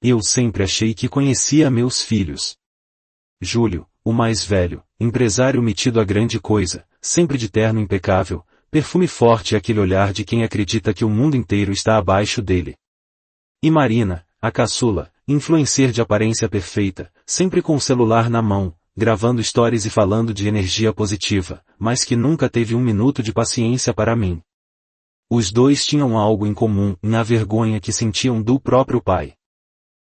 Eu sempre achei que conhecia meus filhos. Júlio, o mais velho, empresário metido a grande coisa, sempre de terno impecável, perfume forte e aquele olhar de quem acredita que o mundo inteiro está abaixo dele. E Marina, a caçula, influencer de aparência perfeita, sempre com o celular na mão, gravando stories e falando de energia positiva, mas que nunca teve um minuto de paciência para mim. Os dois tinham algo em comum, a vergonha que sentiam do próprio pai.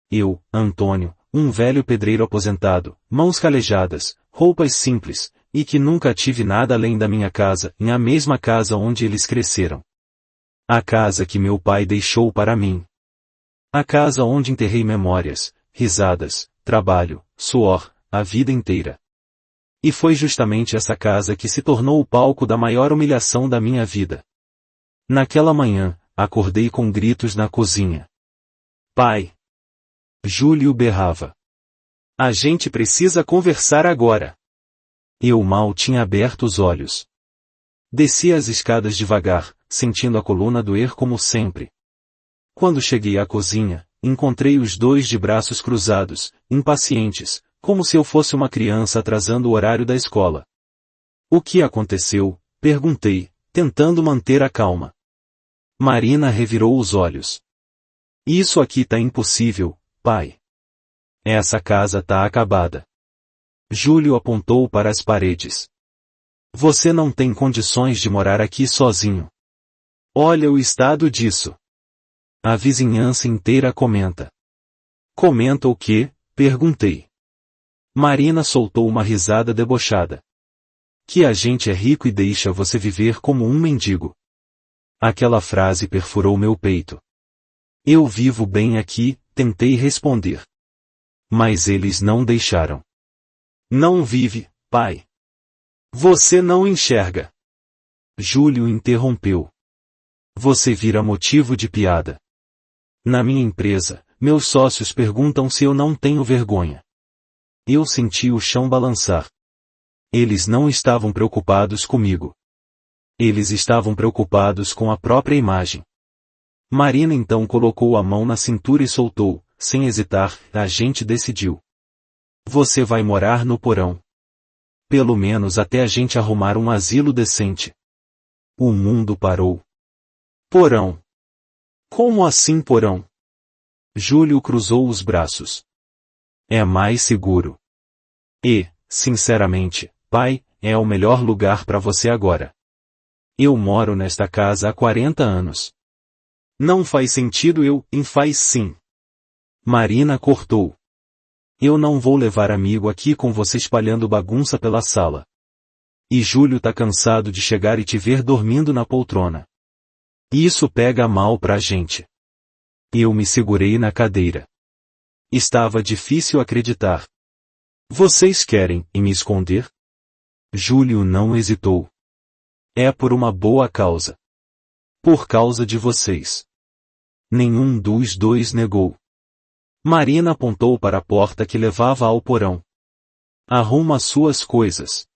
Eu, Antônio, um velho pedreiro aposentado, mãos calejadas, roupas simples, e que nunca tive nada além da minha casa, a mesma casa onde eles cresceram. A casa que meu pai deixou para mim. A casa onde enterrei memórias, risadas, trabalho, suor, a vida inteira. E foi justamente essa casa que se tornou o palco da maior humilhação da minha vida. Naquela manhã, acordei com gritos na cozinha. Pai! Júlio berrava. A gente precisa conversar agora. Eu mal tinha aberto os olhos. Desci as escadas devagar, sentindo a coluna doer como sempre. Quando cheguei à cozinha, encontrei os dois de braços cruzados, impacientes, como se eu fosse uma criança atrasando o horário da escola. O que aconteceu? Perguntei, tentando manter a calma. Marina revirou os olhos. Isso aqui tá impossível, pai. Essa casa tá acabada. Júlio apontou para as paredes. Você não tem condições de morar aqui sozinho. Olha o estado disso. A vizinhança inteira comenta. Comenta o quê? Perguntei. Marina soltou uma risada debochada. Que a gente é rico e deixa você viver como um mendigo. Aquela frase perfurou meu peito. Eu vivo bem aqui, tentei responder. Mas eles não deixaram. Não vive, pai. Você não enxerga. Júlio interrompeu. Você vira motivo de piada. Na minha empresa, meus sócios perguntam se eu não tenho vergonha. Eu senti o chão balançar. Eles não estavam preocupados comigo. Eles estavam preocupados com a própria imagem. Marina então colocou a mão na cintura e soltou, sem hesitar, a gente decidiu. Você vai morar no porão. Pelo menos até a gente arrumar um asilo decente. O mundo parou. Porão. Como assim porão? Júlio cruzou os braços. É mais seguro. E, sinceramente, pai, é o melhor lugar para você agora. Eu moro nesta casa há 40 anos. Não faz sentido faz sim. Marina cortou. Eu não vou levar amigo aqui com você espalhando bagunça pela sala. E Júlio tá cansado de chegar e te ver dormindo na poltrona. Isso pega mal pra gente. Eu me segurei na cadeira. Estava difícil acreditar. Vocês querem me esconder? Júlio não hesitou. É por uma boa causa. Por causa de vocês. Nenhum dos dois negou. Marina apontou para a porta que levava ao porão. Arruma suas coisas.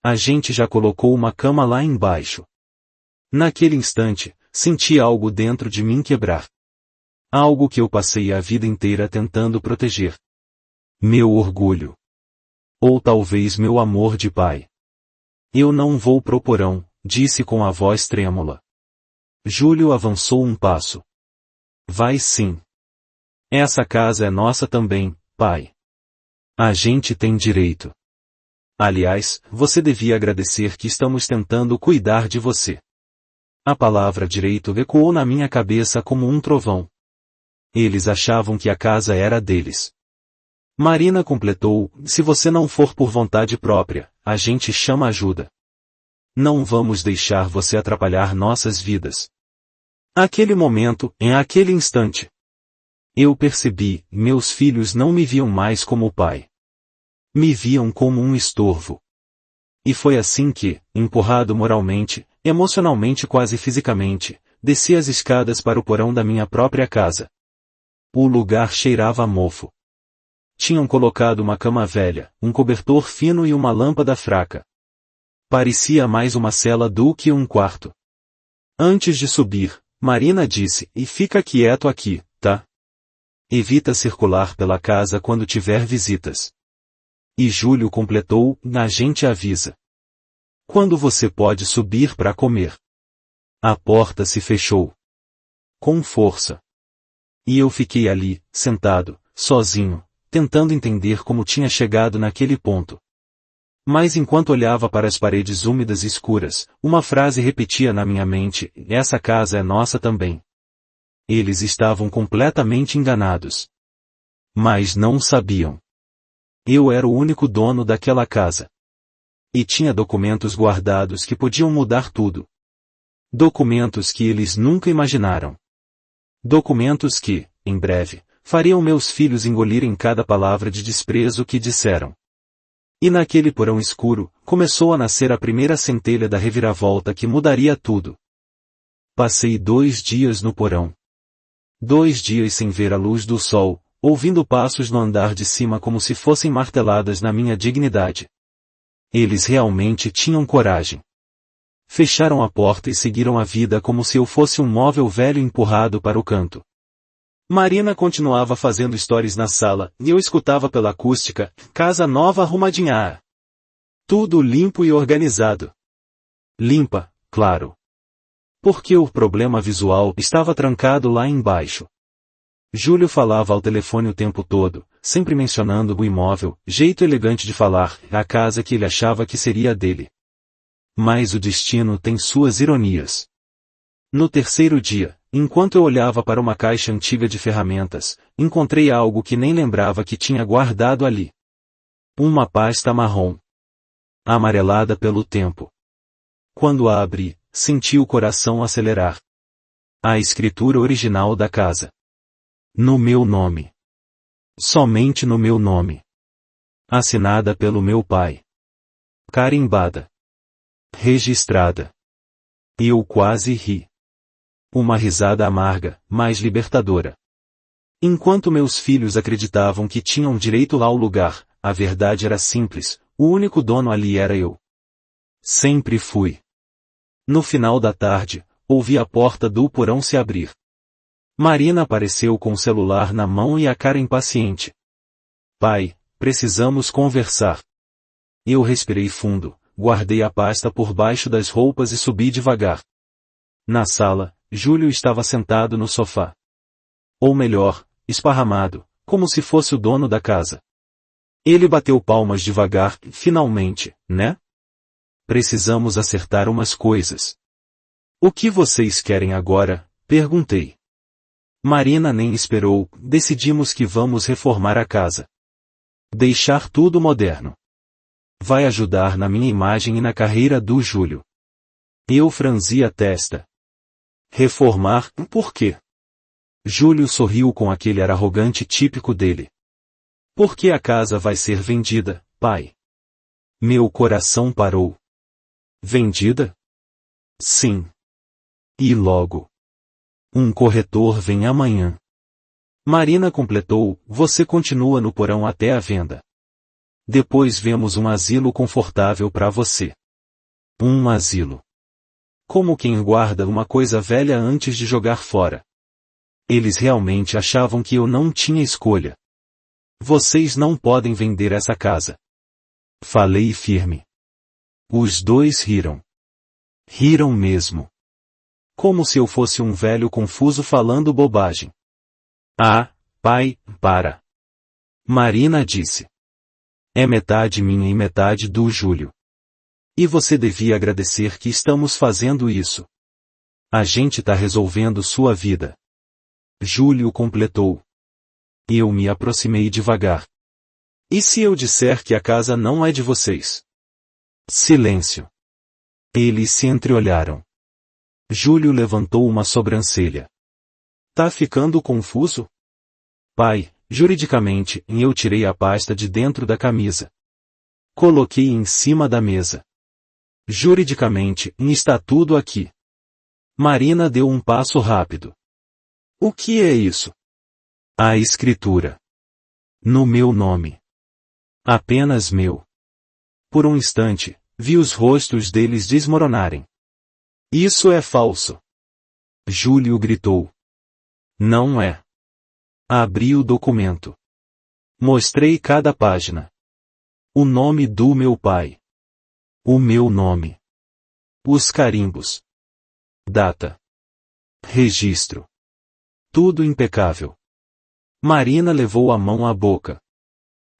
A gente já colocou uma cama lá embaixo. Naquele instante, senti algo dentro de mim quebrar. Algo que eu passei a vida inteira tentando proteger. Meu orgulho. Ou talvez meu amor de pai. Eu não vou pro porão, disse com a voz trêmula. Júlio avançou um passo. Vai sim. Essa casa é nossa também, pai. A gente tem direito. Aliás, você devia agradecer que estamos tentando cuidar de você. A palavra direito ecoou na minha cabeça como um trovão. Eles achavam que a casa era deles. Marina completou, se você não for por vontade própria, a gente chama ajuda. Não vamos deixar você atrapalhar nossas vidas. Aquele momento, em aquele instante. Eu percebi, meus filhos não me viam mais como o pai. Me viam como um estorvo. E foi assim que, empurrado moralmente, emocionalmente quase fisicamente, desci as escadas para o porão da minha própria casa. O lugar cheirava a mofo. Tinham colocado uma cama velha, um cobertor fino e uma lâmpada fraca. Parecia mais uma cela do que um quarto. Antes de subir, Marina disse, e fica quieto aqui, tá? Evita circular pela casa quando tiver visitas. E Júlio completou, a gente avisa. Quando você pode subir para comer? A porta se fechou. Com força. E eu fiquei ali, sentado, sozinho, tentando entender como tinha chegado naquele ponto. Mas enquanto olhava para as paredes úmidas e escuras, uma frase repetia na minha mente: essa casa é nossa também. Eles estavam completamente enganados. Mas não sabiam. Eu era o único dono daquela casa. E tinha documentos guardados que podiam mudar tudo. Documentos que eles nunca imaginaram. Documentos que, em breve, fariam meus filhos engolirem cada palavra de desprezo que disseram. E naquele porão escuro, começou a nascer a primeira centelha da reviravolta que mudaria tudo. Passei 2 dias no porão. 2 dias sem ver a luz do sol, ouvindo passos no andar de cima como se fossem marteladas na minha dignidade. Eles realmente tinham coragem. Fecharam a porta e seguiram a vida como se eu fosse um móvel velho empurrado para o canto. Marina continuava fazendo stories na sala, e eu escutava pela acústica: casa nova arrumadinha. Tudo limpo e organizado. Limpa, claro. Porque o problema visual estava trancado lá embaixo. Júlio falava ao telefone o tempo todo, sempre mencionando o imóvel, jeito elegante de falar, a casa que ele achava que seria dele. Mas o destino tem suas ironias. No terceiro dia, enquanto eu olhava para uma caixa antiga de ferramentas, encontrei algo que nem lembrava que tinha guardado ali. Uma pasta marrom. Amarelada pelo tempo. Quando a abri, senti o coração acelerar. A escritura original da casa. No meu nome. Somente no meu nome. Assinada pelo meu pai. Carimbada. Registrada. Eu quase ri. Uma risada amarga, mas libertadora. Enquanto meus filhos acreditavam que tinham direito ao lugar, a verdade era simples: o único dono ali era eu. Sempre fui. No final da tarde, ouvi a porta do porão se abrir. Marina apareceu com o celular na mão e a cara impaciente. Pai, precisamos conversar. Eu respirei fundo, guardei a pasta por baixo das roupas e subi devagar. Na sala, Júlio estava sentado no sofá. Ou melhor, esparramado, como se fosse o dono da casa. Ele bateu palmas devagar: finalmente, né? Precisamos acertar umas coisas. O que vocês querem agora? Perguntei. Marina nem esperou, decidimos que vamos reformar a casa. Deixar tudo moderno. Vai ajudar na minha imagem e na carreira do Júlio. Eu franzi a testa. Reformar, por quê? Júlio sorriu com aquele ar arrogante típico dele. Porque a casa vai ser vendida, pai. Meu coração parou. Vendida? Sim. E logo. Um corretor vem amanhã. Marina completou: você continua no porão até a venda. Depois vemos um asilo confortável para você. Um asilo. Como quem guarda uma coisa velha antes de jogar fora. Eles realmente achavam que eu não tinha escolha. Vocês não podem vender essa casa. Falei firme. Os dois riram. Riram mesmo. Como se eu fosse um velho confuso falando bobagem. Ah, pai, para. Marina disse. É metade minha e metade do Júlio. E você devia agradecer que estamos fazendo isso. A gente tá resolvendo sua vida. Júlio completou. Eu me aproximei devagar. E se eu disser que a casa não é de vocês? Silêncio. Eles se entreolharam. Júlio levantou uma sobrancelha. Tá ficando confuso? Pai, juridicamente, eu tirei a pasta de dentro da camisa. Coloquei em cima da mesa. Juridicamente, está tudo aqui. Marina deu um passo rápido. O que é isso? A escritura. No meu nome. Apenas meu. Por um instante, vi os rostos deles desmoronarem. Isso é falso. Júlio gritou. Não é. Abri o documento. Mostrei cada página. O nome do meu pai. O meu nome. Os carimbos. Data. Registro. Tudo impecável. Marina levou a mão à boca.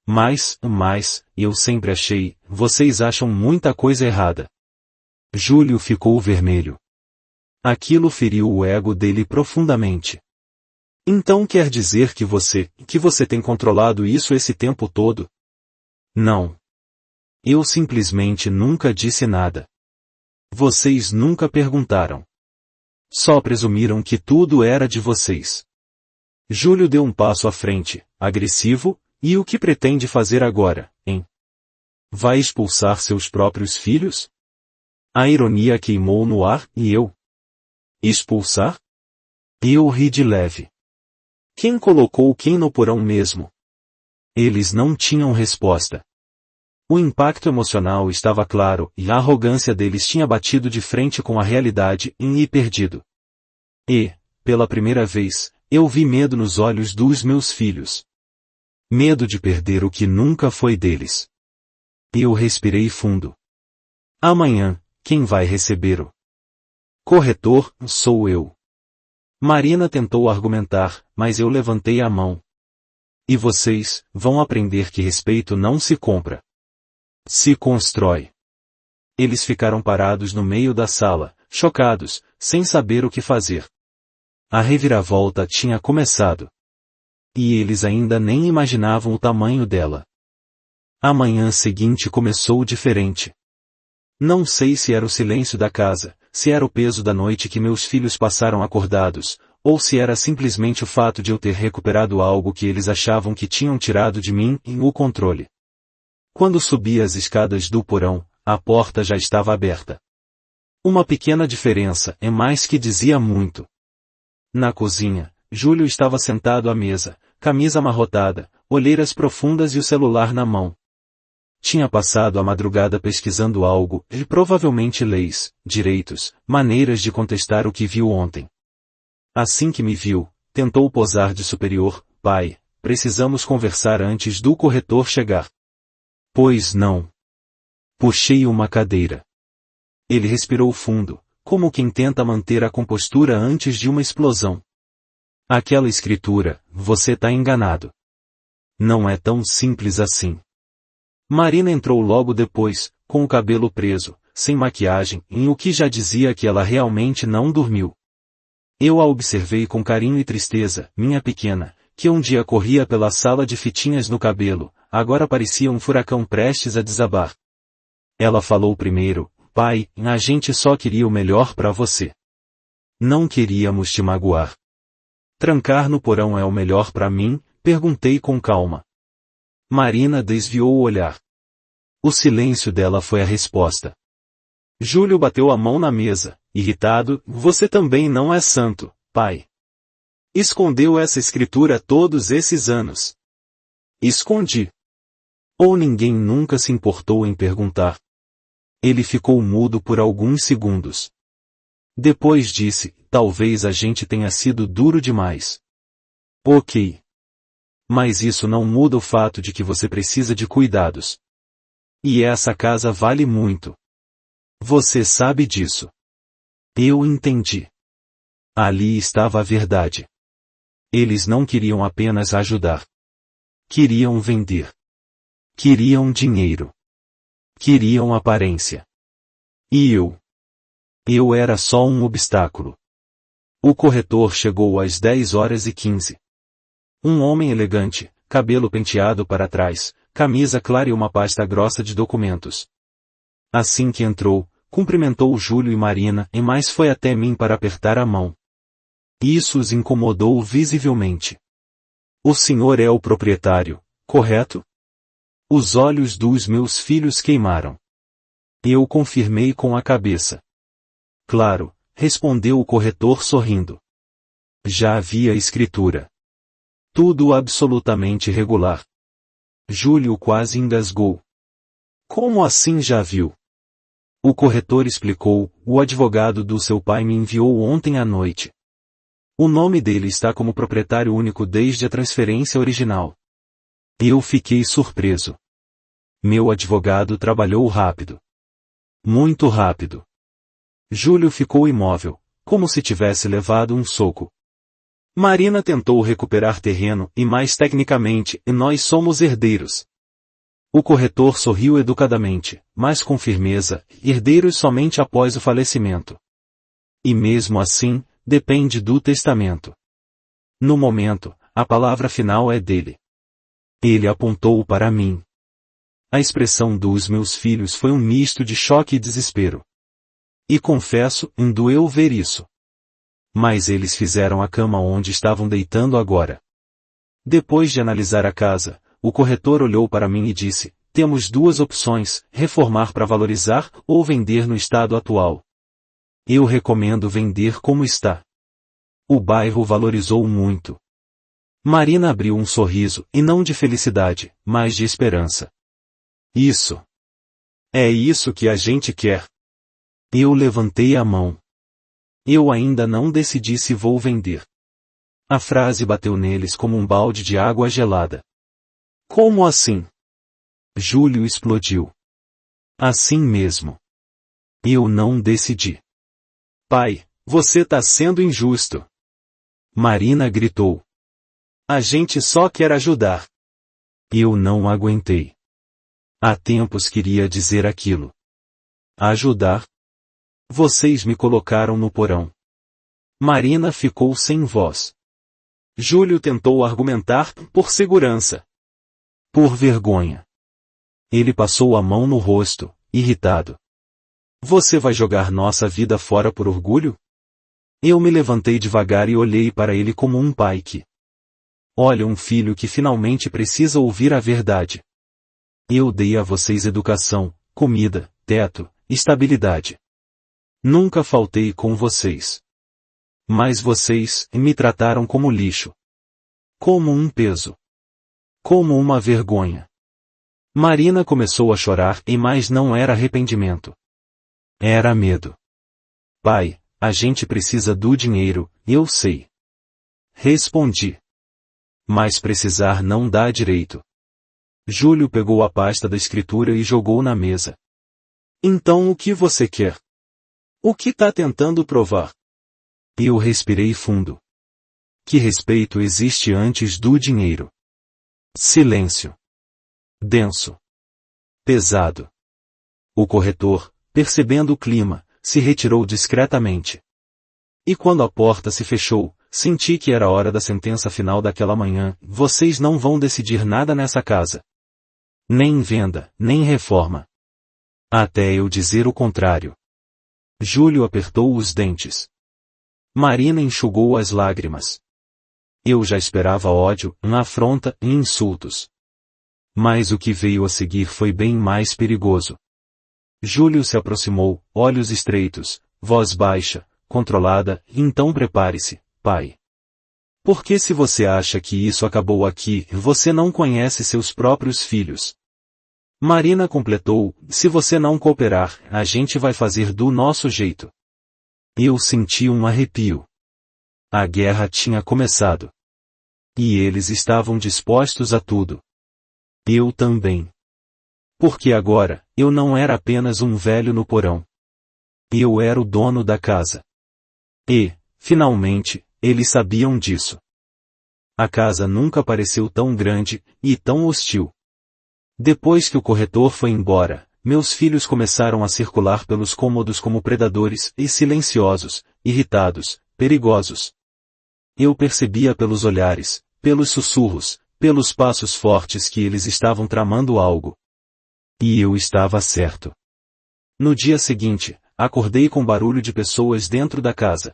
Mas, eu sempre achei, vocês acham muita coisa errada. Júlio ficou vermelho. Aquilo feriu o ego dele profundamente. Então quer dizer que você tem controlado isso esse tempo todo? Não. Eu simplesmente nunca disse nada. Vocês nunca perguntaram. Só presumiram que tudo era de vocês. Júlio deu um passo à frente, agressivo, e o que pretende fazer agora, hein? Vai expulsar seus próprios filhos? A ironia queimou no ar, e eu? Expulsar? Eu ri de leve. Quem colocou quem no porão mesmo? Eles não tinham resposta. O impacto emocional estava claro, e a arrogância deles tinha batido de frente com a realidade e me perdido. E, pela primeira vez, eu vi medo nos olhos dos meus filhos. Medo de perder o que nunca foi deles. Eu respirei fundo. Amanhã, quem vai receber o corretor sou eu. Marina tentou argumentar, mas eu levantei a mão. E vocês vão aprender que respeito não se compra. Se constrói. Eles ficaram parados no meio da sala, chocados, sem saber o que fazer. A reviravolta tinha começado. E eles ainda nem imaginavam o tamanho dela. A manhã seguinte começou diferente. Não sei se era o silêncio da casa, se era o peso da noite que meus filhos passaram acordados, ou se era simplesmente o fato de eu ter recuperado algo que eles achavam que tinham tirado de mim, o controle. Quando subi as escadas do porão, a porta já estava aberta. Uma pequena diferença, mais que dizia muito. Na cozinha, Júlio estava sentado à mesa, camisa amarrotada, olheiras profundas e o celular na mão. Tinha passado a madrugada pesquisando algo, e provavelmente leis, direitos, maneiras de contestar o que viu ontem. Assim que me viu, tentou posar de superior. Pai, precisamos conversar antes do corretor chegar. Pois não. Puxei uma cadeira. Ele respirou fundo, como quem tenta manter a compostura antes de uma explosão. Aquela escritura, você tá enganado. Não é tão simples assim. Marina entrou logo depois, com o cabelo preso, sem maquiagem, em o que já dizia que ela realmente não dormiu. Eu a observei com carinho e tristeza, minha pequena, que um dia corria pela sala de fitinhas no cabelo, agora parecia um furacão prestes a desabar. Ela falou primeiro, pai, a gente só queria o melhor para você. Não queríamos te magoar. Trancar no porão é o melhor para mim? Perguntei com calma. Marina desviou o olhar. O silêncio dela foi a resposta. Júlio bateu a mão na mesa, irritado, você também não é santo, pai. Escondeu essa escritura todos esses anos. Escondi. Ou ninguém nunca se importou em perguntar. Ele ficou mudo por alguns segundos. Depois disse, talvez a gente tenha sido duro demais. Ok. Mas isso não muda o fato de que você precisa de cuidados. E essa casa vale muito. Você sabe disso. Eu entendi. Ali estava a verdade. Eles não queriam apenas ajudar. Queriam vender. Queriam dinheiro. Queriam aparência. E eu? Eu era só um obstáculo. O corretor chegou às 10h15. Um homem elegante, cabelo penteado para trás, camisa clara e uma pasta grossa de documentos. Assim que entrou, cumprimentou Júlio e Marina, e mais foi até mim para apertar a mão. Isso os incomodou visivelmente. O senhor é o proprietário, correto? Os olhos dos meus filhos queimaram. Eu confirmei com a cabeça. Claro, respondeu o corretor sorrindo. Já havia escritura. Tudo absolutamente regular. Júlio quase engasgou. Como assim já viu? O corretor explicou, o advogado do seu pai me enviou ontem à noite. O nome dele está como proprietário único desde a transferência original. Eu fiquei surpreso. Meu advogado trabalhou rápido. Muito rápido. Júlio ficou imóvel, como se tivesse levado um soco. Marina tentou recuperar terreno e mais tecnicamente, nós somos herdeiros. O corretor sorriu educadamente, mas com firmeza, herdeiros somente após o falecimento. E mesmo assim, depende do testamento. No momento, a palavra final é dele. Ele apontou para mim. A expressão dos meus filhos foi um misto de choque e desespero. E confesso, doeu ver isso. Mas eles fizeram a cama onde estavam deitando agora. Depois de analisar a casa, o corretor olhou para mim e disse, temos duas opções, reformar para valorizar ou vender no estado atual. Eu recomendo vender como está. O bairro valorizou muito. Marina abriu um sorriso, e não de felicidade, mas de esperança. Isso. É isso que a gente quer. Eu levantei a mão. Eu ainda não decidi se vou vender. A frase bateu neles como um balde de água gelada. Como assim? Júlio explodiu. Assim mesmo. Eu não decidi. Pai, você tá sendo injusto. Marina gritou. A gente só quer ajudar. Eu não aguentei. Há tempos queria dizer aquilo. Ajudar? Vocês me colocaram no porão. Marina ficou sem voz. Júlio tentou argumentar, por segurança. Por vergonha. Ele passou a mão no rosto, irritado. Você vai jogar nossa vida fora por orgulho? Eu me levantei devagar e olhei para ele como um pai que olha um filho que finalmente precisa ouvir a verdade. Eu dei a vocês educação, comida, teto, estabilidade. Nunca faltei com vocês. Mas vocês me trataram como lixo. Como um peso. Como uma vergonha. Marina começou a chorar, mas não era arrependimento. Era medo. Pai, a gente precisa do dinheiro, eu sei. Respondi. Mas precisar não dá direito. Júlio pegou a pasta da escritura e jogou na mesa. Então o que você quer? O que tá tentando provar? Eu respirei fundo. Que respeito existe antes do dinheiro? Silêncio. Denso. Pesado. O corretor, percebendo o clima, se retirou discretamente. E quando a porta se fechou, senti que era a hora da sentença final daquela manhã. Vocês não vão decidir nada nessa casa. Nem venda, nem reforma. Até eu dizer o contrário. Júlio apertou os dentes. Marina enxugou as lágrimas. Eu já esperava ódio, afronta e insultos. Mas o que veio a seguir foi bem mais perigoso. Júlio se aproximou, olhos estreitos, voz baixa, controlada, então prepare-se, pai. Porque se você acha que isso acabou aqui, você não conhece seus próprios filhos. Marina completou, se você não cooperar, a gente vai fazer do nosso jeito. Eu senti um arrepio. A guerra tinha começado. E eles estavam dispostos a tudo. Eu também. Porque agora, eu não era apenas um velho no porão. Eu era o dono da casa. E, finalmente, eles sabiam disso. A casa nunca pareceu tão grande, e tão hostil. Depois que o corretor foi embora, meus filhos começaram a circular pelos cômodos como predadores, e silenciosos, irritados, perigosos. Eu percebia pelos olhares, pelos sussurros, pelos passos fortes que eles estavam tramando algo. E eu estava certo. No dia seguinte, acordei com barulho de pessoas dentro da casa.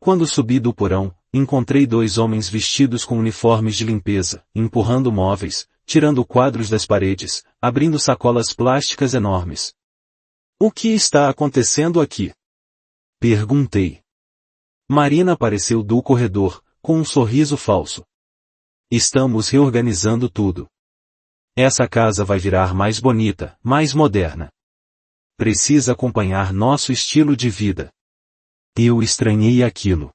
Quando subi do porão, encontrei dois homens vestidos com uniformes de limpeza, empurrando móveis, tirando quadros das paredes, abrindo sacolas plásticas enormes. O que está acontecendo aqui? Perguntei. Marina apareceu do corredor, com um sorriso falso. Estamos reorganizando tudo. Essa casa vai virar mais bonita, mais moderna. Precisa acompanhar nosso estilo de vida. Eu estranhei aquilo.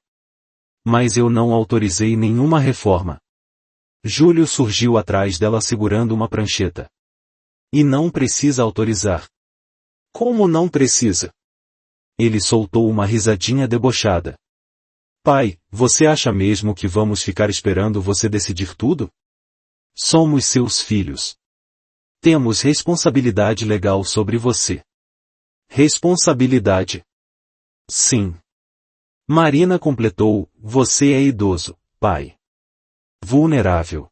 Mas eu não autorizei nenhuma reforma. Júlio surgiu atrás dela segurando uma prancheta. E não precisa autorizar. Como não precisa? Ele soltou uma risadinha debochada. Pai, você acha mesmo que vamos ficar esperando você decidir tudo? Somos seus filhos. Temos responsabilidade legal sobre você. Responsabilidade? Sim. Marina completou, você é idoso, pai. Vulnerável.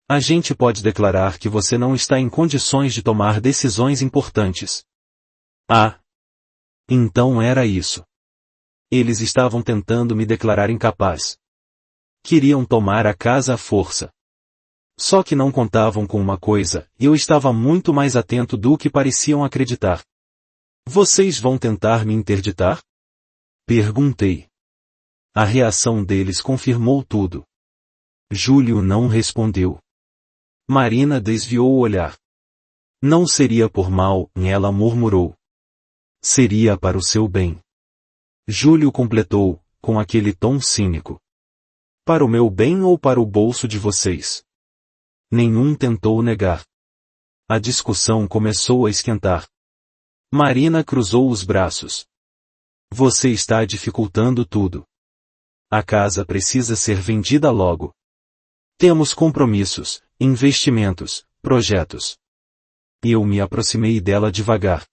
A gente pode declarar que você não está em condições de tomar decisões importantes. Ah. Então era isso. Eles estavam tentando me declarar incapaz. Queriam tomar a casa à força. Só que não contavam com uma coisa, eu estava muito mais atento do que pareciam acreditar. Vocês vão tentar me interditar? Perguntei. A reação deles confirmou tudo. Júlio não respondeu. Marina desviou o olhar. Não seria por mal, ela murmurou. Seria para o seu bem. Júlio completou, com aquele tom cínico. Para o meu bem ou para o bolso de vocês? Nenhum tentou negar. A discussão começou a esquentar. Marina cruzou os braços. Você está dificultando tudo. A casa precisa ser vendida logo. Temos compromissos, investimentos, projetos. Eu me aproximei dela devagar.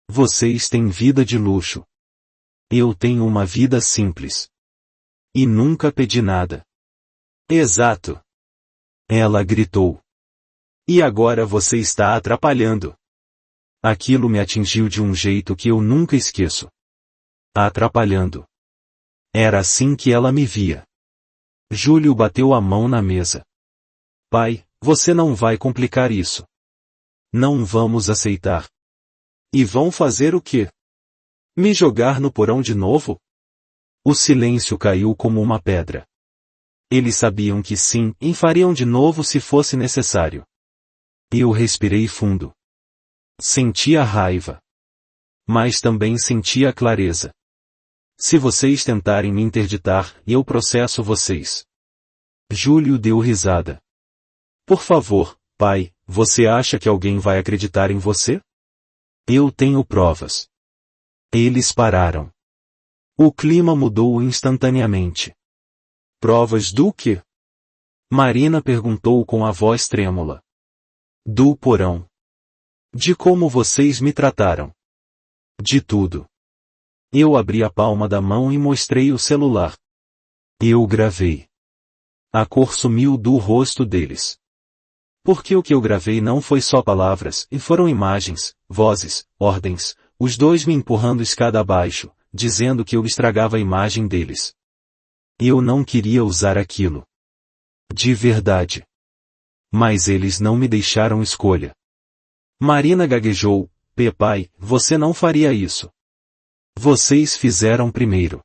Vocês têm vida de luxo. Eu tenho uma vida simples. E nunca pedi nada. Exato. Ela gritou. E agora você está atrapalhando. Aquilo me atingiu de um jeito que eu nunca esqueço. Atrapalhando. Era assim que ela me via. Júlio bateu a mão na mesa. Pai, você não vai complicar isso. Não vamos aceitar. E vão fazer o quê? Me jogar no porão de novo? O silêncio caiu como uma pedra. Eles sabiam que sim, e fariam de novo se fosse necessário. Eu respirei fundo. Sentia raiva. Mas também sentia clareza. Se vocês tentarem me interditar, eu processo vocês. Júlio deu risada. Por favor, pai, você acha que alguém vai acreditar em você? Eu tenho provas. Eles pararam. O clima mudou instantaneamente. Provas do quê? Marina perguntou com a voz trêmula. Do porão. De como vocês me trataram. De tudo. Eu abri a palma da mão e mostrei o celular. Eu gravei. A cor sumiu do rosto deles. Porque o que eu gravei não foi só palavras, e foram imagens, vozes, ordens, os dois me empurrando escada abaixo, dizendo que eu estragava a imagem deles. Eu não queria usar aquilo. De verdade. Mas eles não me deixaram escolha. Marina gaguejou, pai, você não faria isso. Vocês fizeram primeiro.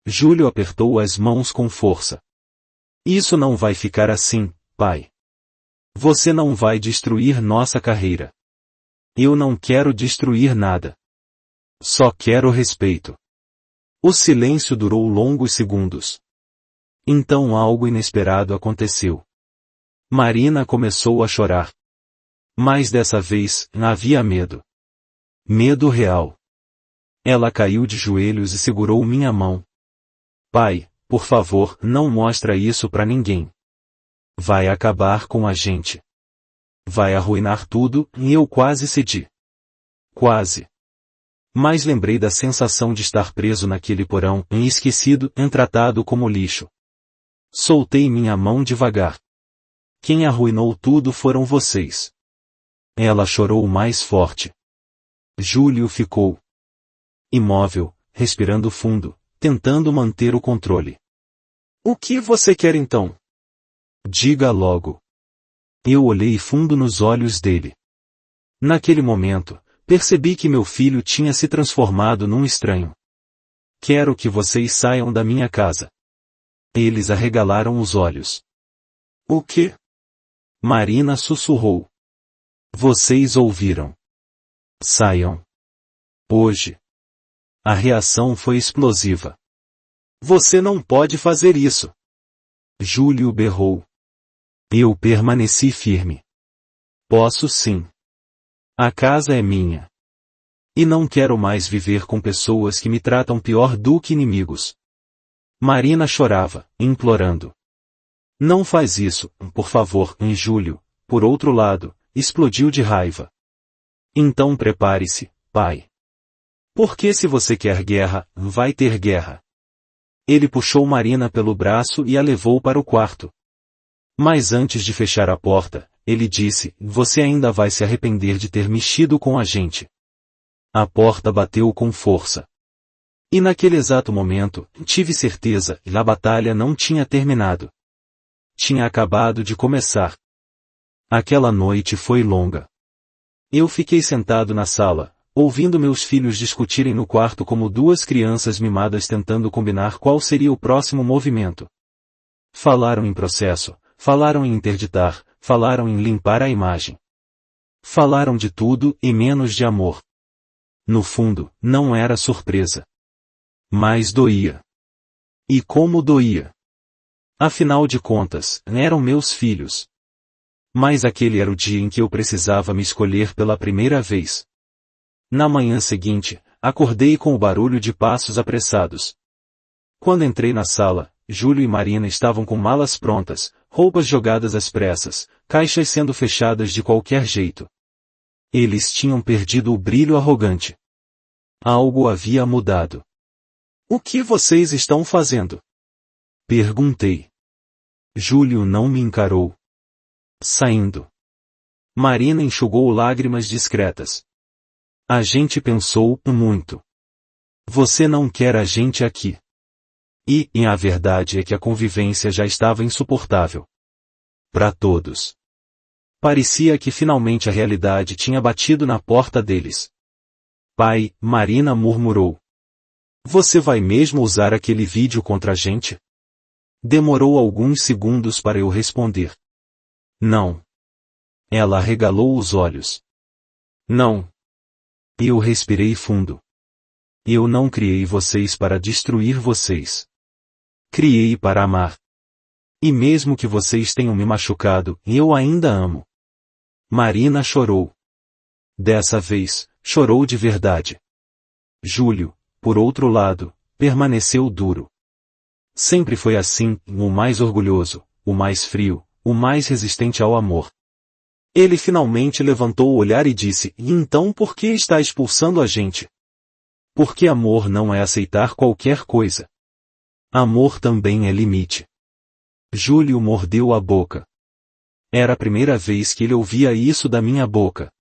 Júlio apertou as mãos com força. Isso não vai ficar assim, pai. Você não vai destruir nossa carreira. Eu não quero destruir nada. Só quero respeito. O silêncio durou longos segundos. Então algo inesperado aconteceu. Marina começou a chorar. Mas dessa vez, havia medo. Medo real. Ela caiu de joelhos e segurou minha mão. Pai, por favor, não mostra isso pra ninguém. Vai acabar com a gente. Vai arruinar tudo, e eu quase cedi. Quase. Mas lembrei da sensação de estar preso naquele porão, esquecido, tratado como lixo. Soltei minha mão devagar. Quem arruinou tudo foram vocês. Ela chorou mais forte. Júlio ficou imóvel, respirando fundo, tentando manter o controle. O que você quer então? Diga logo. Eu olhei fundo nos olhos dele. Naquele momento, percebi que meu filho tinha se transformado num estranho. Quero que vocês saiam da minha casa. Eles arregalaram os olhos. O quê? Marina sussurrou. Vocês ouviram. Saiam. Hoje. A reação foi explosiva. Você não pode fazer isso. Júlio berrou. Eu permaneci firme. Posso sim. A casa é minha. E não quero mais viver com pessoas que me tratam pior do que inimigos. Marina chorava, implorando. Não faz isso, por favor, Júlio, por outro lado, explodiu de raiva. Então prepare-se, pai. Porque se você quer guerra, vai ter guerra. Ele puxou Marina pelo braço e a levou para o quarto. Mas antes de fechar a porta, ele disse, você ainda vai se arrepender de ter mexido com a gente. A porta bateu com força. E naquele exato momento, tive certeza que a batalha não tinha terminado. Tinha acabado de começar. Aquela noite foi longa. Eu fiquei sentado na sala, ouvindo meus filhos discutirem no quarto como duas crianças mimadas tentando combinar qual seria o próximo movimento. Falaram em processo, falaram em interditar, falaram em limpar a imagem. Falaram de tudo e menos de amor. No fundo, não era surpresa. Mas doía. E como doía. Afinal de contas, eram meus filhos. Mas aquele era o dia em que eu precisava me escolher pela primeira vez. Na manhã seguinte, acordei com o barulho de passos apressados. Quando entrei na sala, Júlio e Marina estavam com malas prontas, roupas jogadas às pressas, caixas sendo fechadas de qualquer jeito. Eles tinham perdido o brilho arrogante. Algo havia mudado. O que vocês estão fazendo? Perguntei. Júlio não me encarou. Saindo. Marina enxugou lágrimas discretas. A gente pensou muito. Você não quer a gente aqui. E a verdade é que a convivência já estava insuportável. Para todos. Parecia que finalmente a realidade tinha batido na porta deles. Pai, Marina murmurou. Você vai mesmo usar aquele vídeo contra a gente? Demorou alguns segundos para eu responder. Não. Ela arregalou os olhos. Não. Eu respirei fundo. Eu não criei vocês para destruir vocês. Criei para amar. E mesmo que vocês tenham me machucado, eu ainda amo. Marina chorou. Dessa vez, chorou de verdade. Júlio, por outro lado, permaneceu duro. Sempre foi assim, o mais orgulhoso, o mais frio, o mais resistente ao amor. Ele finalmente levantou o olhar e disse, e então por que está expulsando a gente? Porque amor não é aceitar qualquer coisa. Amor também é limite. Júlio mordeu a boca. Era a primeira vez que ele ouvia isso da minha boca.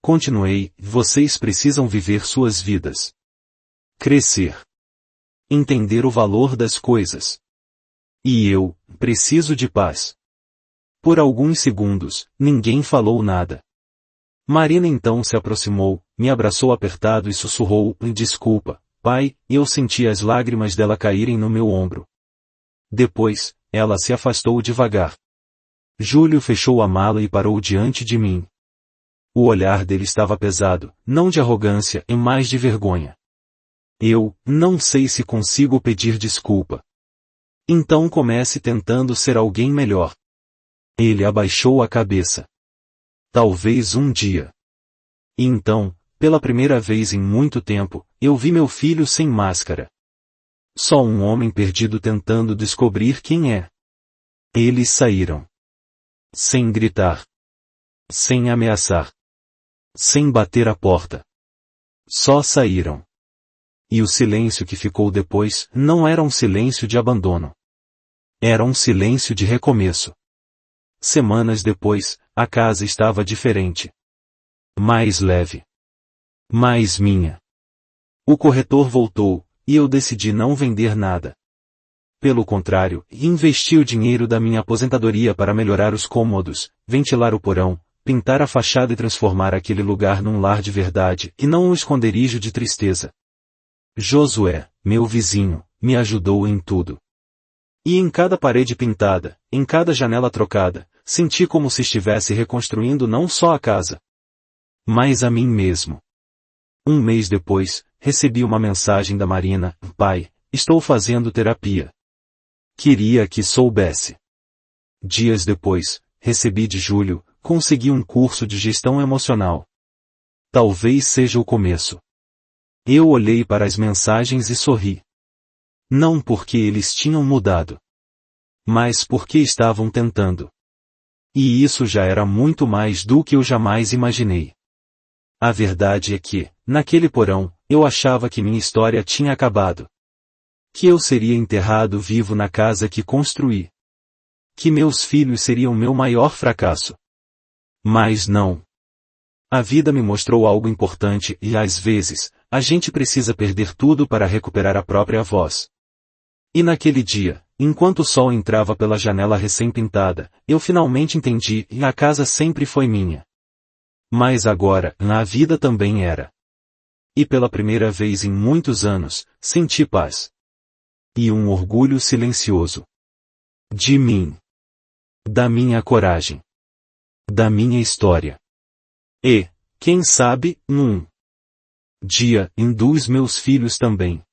Continuei, vocês precisam viver suas vidas. Crescer. Entender o valor das coisas. E eu, preciso de paz. Por alguns segundos, ninguém falou nada. Marina então se aproximou, me abraçou apertado e sussurrou, desculpa, pai, e eu senti as lágrimas dela caírem no meu ombro. Depois, ela se afastou devagar. Júlio fechou a mala e parou diante de mim. O olhar dele estava pesado, não de arrogância, e mais de vergonha. Eu, não sei se consigo pedir desculpa. Então comece tentando ser alguém melhor. Ele abaixou a cabeça. Talvez um dia. E então, pela primeira vez em muito tempo, eu vi meu filho sem máscara. Só um homem perdido tentando descobrir quem é. Eles saíram. Sem gritar. Sem ameaçar. Sem bater a porta. Só saíram. E o silêncio que ficou depois não era um silêncio de abandono. Era um silêncio de recomeço. Semanas depois, a casa estava diferente. Mais leve. Mais minha. O corretor voltou, e eu decidi não vender nada. Pelo contrário, investi o dinheiro da minha aposentadoria para melhorar os cômodos, ventilar o porão, pintar a fachada e transformar aquele lugar num lar de verdade e não um esconderijo de tristeza. Josué, meu vizinho, me ajudou em tudo. E em cada parede pintada, em cada janela trocada, senti como se estivesse reconstruindo não só a casa, mas a mim mesmo. Um mês depois, recebi uma mensagem da Marina, pai, estou fazendo terapia. Queria que soubesse. Dias depois, recebi de Júlio, consegui um curso de gestão emocional. Talvez seja o começo. Eu olhei para as mensagens e sorri. Não porque eles tinham mudado, mas porque estavam tentando. E isso já era muito mais do que eu jamais imaginei. A verdade é que, naquele porão, eu achava que minha história tinha acabado. Que eu seria enterrado vivo na casa que construí. Que meus filhos seriam meu maior fracasso. Mas não. A vida me mostrou algo importante e, às vezes, a gente precisa perder tudo para recuperar a própria voz. E naquele dia, enquanto o sol entrava pela janela recém-pintada, eu finalmente entendi que a casa sempre foi minha. Mas agora, a vida também era. E pela primeira vez em muitos anos, senti paz. E um orgulho silencioso. De mim. Da minha coragem. Da minha história. E, quem sabe, num dia, induz meus filhos também.